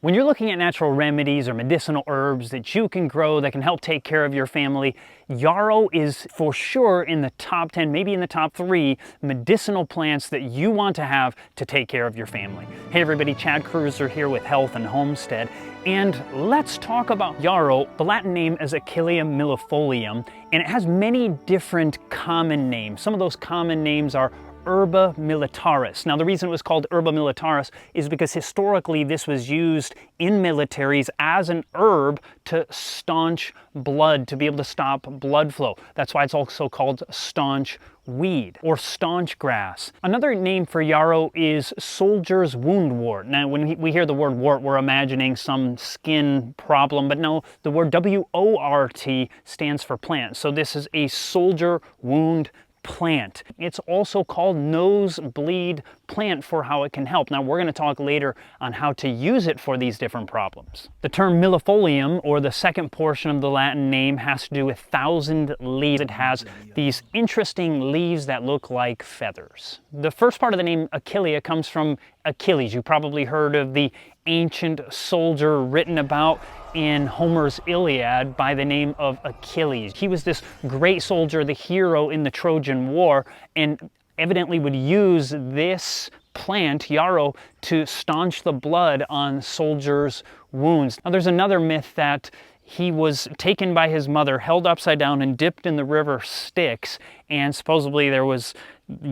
When you're looking at natural remedies or medicinal herbs that you can grow that can help take care of your family, yarrow is for sure in the top 10, maybe in the top 3 medicinal plants that you want to have to take care of your family. Hey everybody, Chad Cruiser here with Health and Homestead, and let's talk about yarrow. The Latin name is Achillea millefolium, and it has many different common names. Some of those common names are Herba militaris. Now the reason it was called Herba militaris is because historically this was used in militaries as an herb to staunch blood, to be able to stop blood flow. That's why it's also called staunch weed or staunch grass. Another name for yarrow is soldier's woundwort. Now when we hear the word wart, we're imagining some skin problem, but no, the word W-O-R-T stands for plant. So this is a soldier wound plant. It's also called nosebleed plant for how it can help. Now we're going to talk later on how to use it for these different problems. The term millefolium, or the second portion of the Latin name, has to do with 1,000 leaves. It has these interesting leaves that look like feathers. The first part of the name Achillea comes from Achilles. You probably heard of the ancient soldier written about in Homer's Iliad by the name of Achilles. He was this great soldier, the hero in the Trojan War, and evidently would use this plant, yarrow, to staunch the blood on soldiers' wounds. Now there's another myth that he was taken by his mother, held upside down, and dipped in the river Styx, and supposedly there was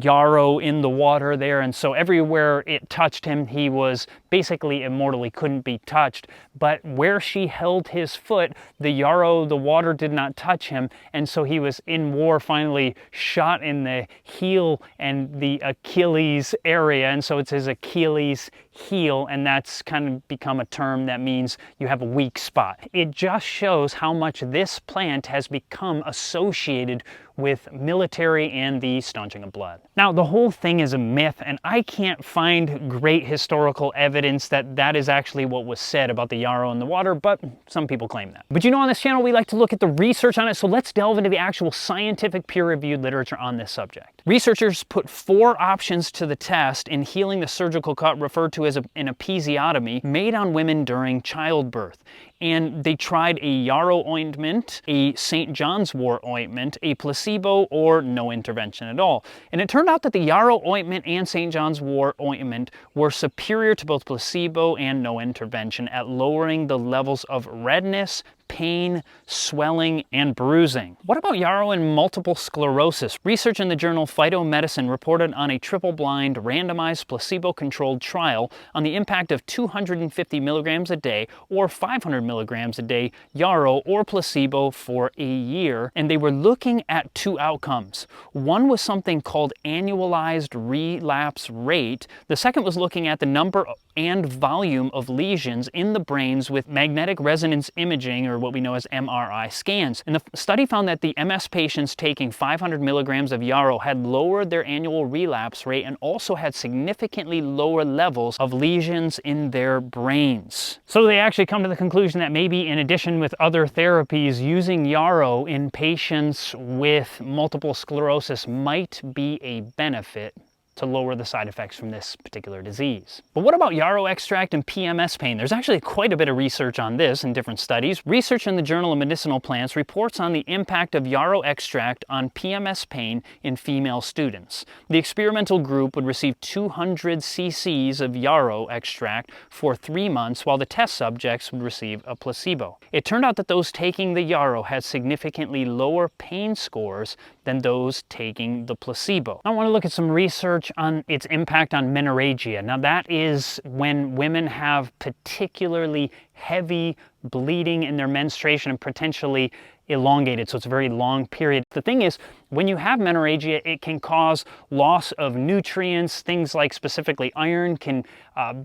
yarrow in the water there, and so everywhere it touched him, he was basically immortal. He couldn't be touched. But where she held his foot, the yarrow, the water did not touch him, and so he was in war finally shot in the heel and the Achilles area, and so it's his Achilles heel, and that's kind of become a term that means you have a weak spot. It just shows how much this plant has become associated with military and the staunching of blood. Now, the whole thing is a myth, and I can't find great historical evidence that that is actually what was said about the yarrow in the water, but some people claim that. But you know, on this channel, we like to look at the research on it, so let's delve into the actual scientific peer-reviewed literature on this subject. Researchers put 4 options to the test in healing the surgical cut referred to as an episiotomy made on women during childbirth. And they tried a yarrow ointment, a St. John's wort ointment, a placebo, or no intervention at all. And it turned out that the yarrow ointment and St. John's wort ointment were superior to both placebo and no intervention at lowering the levels of redness, pain, swelling, and bruising. What about yarrow and multiple sclerosis? Research in the journal Phytomedicine reported on a triple-blind, randomized, placebo-controlled trial on the impact of 250 milligrams a day or 500 milligrams a day yarrow or placebo for a year, and they were looking at 2 outcomes. One was something called annualized relapse rate. The second was looking at the number and volume of lesions in the brains with magnetic resonance imaging, or what we know as MRI scans. And the study found that the MS patients taking 500 milligrams of yarrow had lowered their annual relapse rate and also had significantly lower levels of lesions in their brains. So they actually come to the conclusion that maybe in addition with other therapies, using yarrow in patients with multiple sclerosis might be a benefit to lower the side effects from this particular disease. But what about yarrow extract and PMS pain? There's actually quite a bit of research on this in different studies. Research in the Journal of Medicinal Plants reports on the impact of yarrow extract on PMS pain in female students. The experimental group would receive 200 cc's of yarrow extract for 3 months, while the test subjects would receive a placebo. It turned out that those taking the yarrow had significantly lower pain scores than those taking the placebo. I want to look at some research on its impact on menorrhagia. Now that is when women have particularly heavy bleeding in their menstruation and potentially elongated, so it's a very long period. The thing is, when you have menorrhagia, it can cause loss of nutrients. Things like specifically iron can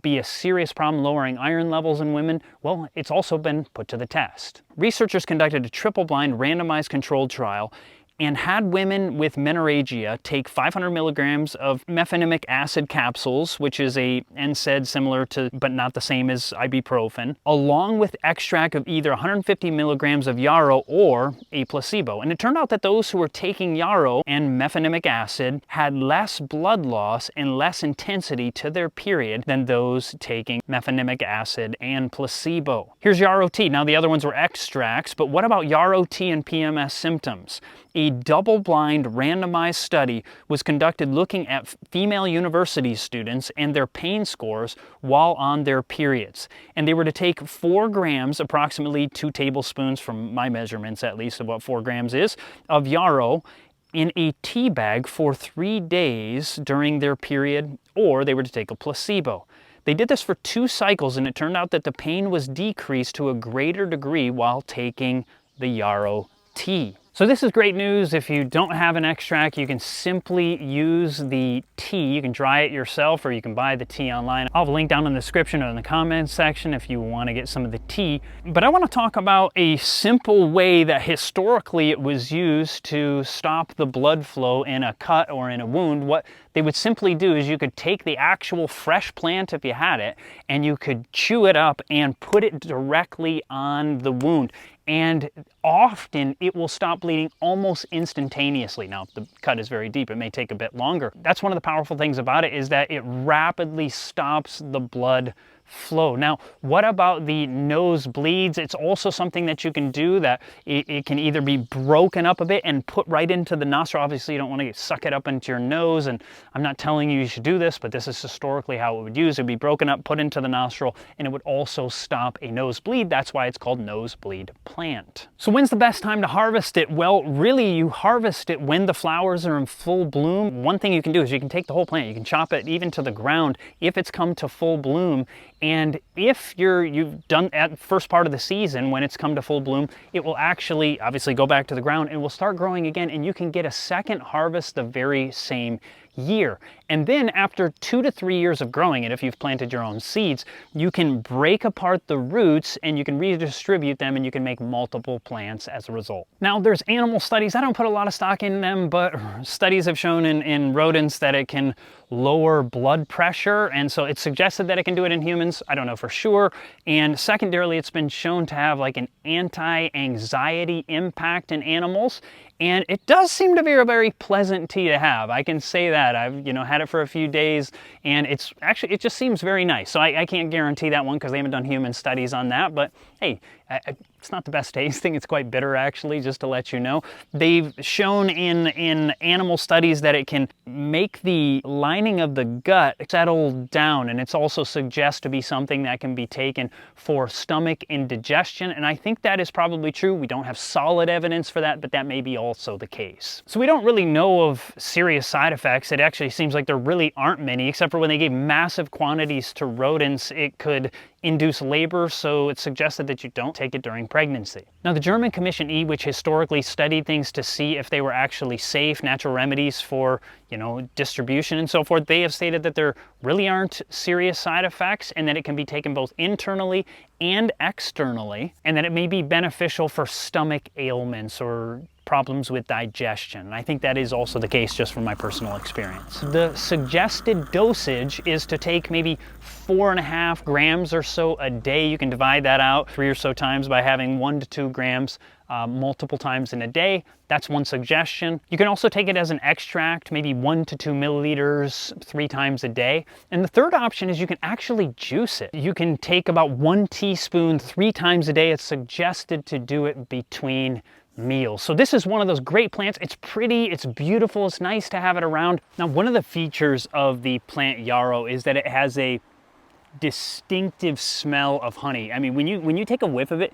be a serious problem, lowering iron levels in women. Well, it's also been put to the test. Researchers conducted a triple-blind randomized controlled trial and had women with menorrhagia take 500 milligrams of mefenamic acid capsules, which is a NSAID similar to, but not the same as ibuprofen, along with extract of either 150 milligrams of Yarrow or a placebo. And it turned out that those who were taking Yarrow and mefenamic acid had less blood loss and less intensity to their period than those taking mefenamic acid and placebo. Here's Yarrow tea. Now the other ones were extracts, but what about Yarrow tea and PMS symptoms? A double-blind randomized study was conducted looking at female university students and their pain scores while on their periods. And they were to take 4 grams, approximately 2 tablespoons from my measurements at least of what 4 grams is, of Yarrow in a tea bag for 3 days during their period, or they were to take a placebo. They did this for 2 cycles, and it turned out that the pain was decreased to a greater degree while taking the Yarrow tea. So this is great news. If you don't have an extract, you can simply use the tea. You can dry it yourself or you can buy the tea online. I'll have a link down in the description or in the comments section if you want to get some of the tea. But I want to talk about a simple way that historically it was used to stop the blood flow in a cut or in a wound. What they would simply do is you could take the actual fresh plant if you had it, and you could chew it up and put it directly on the wound. And often it will stop bleeding almost instantaneously. Now, if the cut is very deep, it may take a bit longer. That's one of the powerful things about it, is that it rapidly stops the blood flow. Now, what about the nosebleeds? It's also something that you can do that it can either be broken up a bit and put right into the nostril. Obviously, you don't want to suck it up into your nose, and I'm not telling you should do this, but this is historically how it would use. It would be broken up, put into the nostril, and it would also stop a nosebleed. That's why it's called nosebleed plant. So when's the best time to harvest it? Well, really, you harvest it when the flowers are in full bloom. One thing you can do is you can take the whole plant. You can chop it even to the ground if it's come to full bloom. And if you've done at first part of the season, when it's come to full bloom, it will actually obviously go back to the ground and will start growing again, and you can get a second harvest the very same year. And then after 2 to 3 years of growing it, if you've planted your own seeds, you can break apart the roots and you can redistribute them, and you can make multiple plants as a result. Now, there's animal studies. I don't put a lot of stock in them, but studies have shown in rodents that it can lower blood pressure, and so it's suggested that it can do it in humans. I don't know for sure. And secondarily, it's been shown to have like an anti-anxiety impact in animals, and it does seem to be a very pleasant tea to have. I can say that. I've had it for a few days, and it just seems very nice. So I can't guarantee that one because they haven't done human studies on that, but hey, it's not the best tasting. It's quite bitter, actually, just to let you know. They've shown in animal studies that it can make the lining of the gut settle down, and it's also suggests to be something that can be taken for stomach indigestion, and I think that is probably true. We don't have solid evidence for that, but that may be also the case. So we don't really know of serious side effects. It actually seems like there really aren't many, except for when they gave massive quantities to rodents, it could induce labor, so it's suggested that you don't take it during pregnancy. Now, the German Commission E, which historically studied things to see if they were actually safe, natural remedies for, distribution and so forth, they have stated that there really aren't serious side effects, and that it can be taken both internally and externally, and that it may be beneficial for stomach ailments or problems with digestion. I think that is also the case just from my personal experience. The suggested dosage is to take maybe 4.5 grams or so a day. You can divide that out 3 or so times by having 1 to 2 grams multiple times in a day. That's one suggestion. You can also take it as an extract, maybe 1 to 2 milliliters 3 times a day. And the third option is you can actually juice it. You can take about 1 teaspoon 3 times a day. It's suggested to do it between meals. So this is one of those great plants. It's pretty, it's beautiful, it's nice to have it around. Now, one of the features of the plant Yarrow is that it has a distinctive smell of honey. I mean, when you take a whiff of it,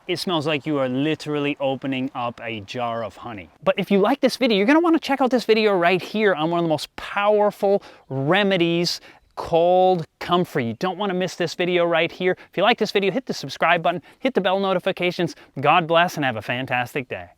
it smells like you are literally opening up a jar of honey. But if you like this video, you're gonna wanna check out this video right here on one of the most powerful remedies called comfrey. You don't wanna miss this video right here. If you like this video, hit the subscribe button, hit the bell notifications. God bless and have a fantastic day.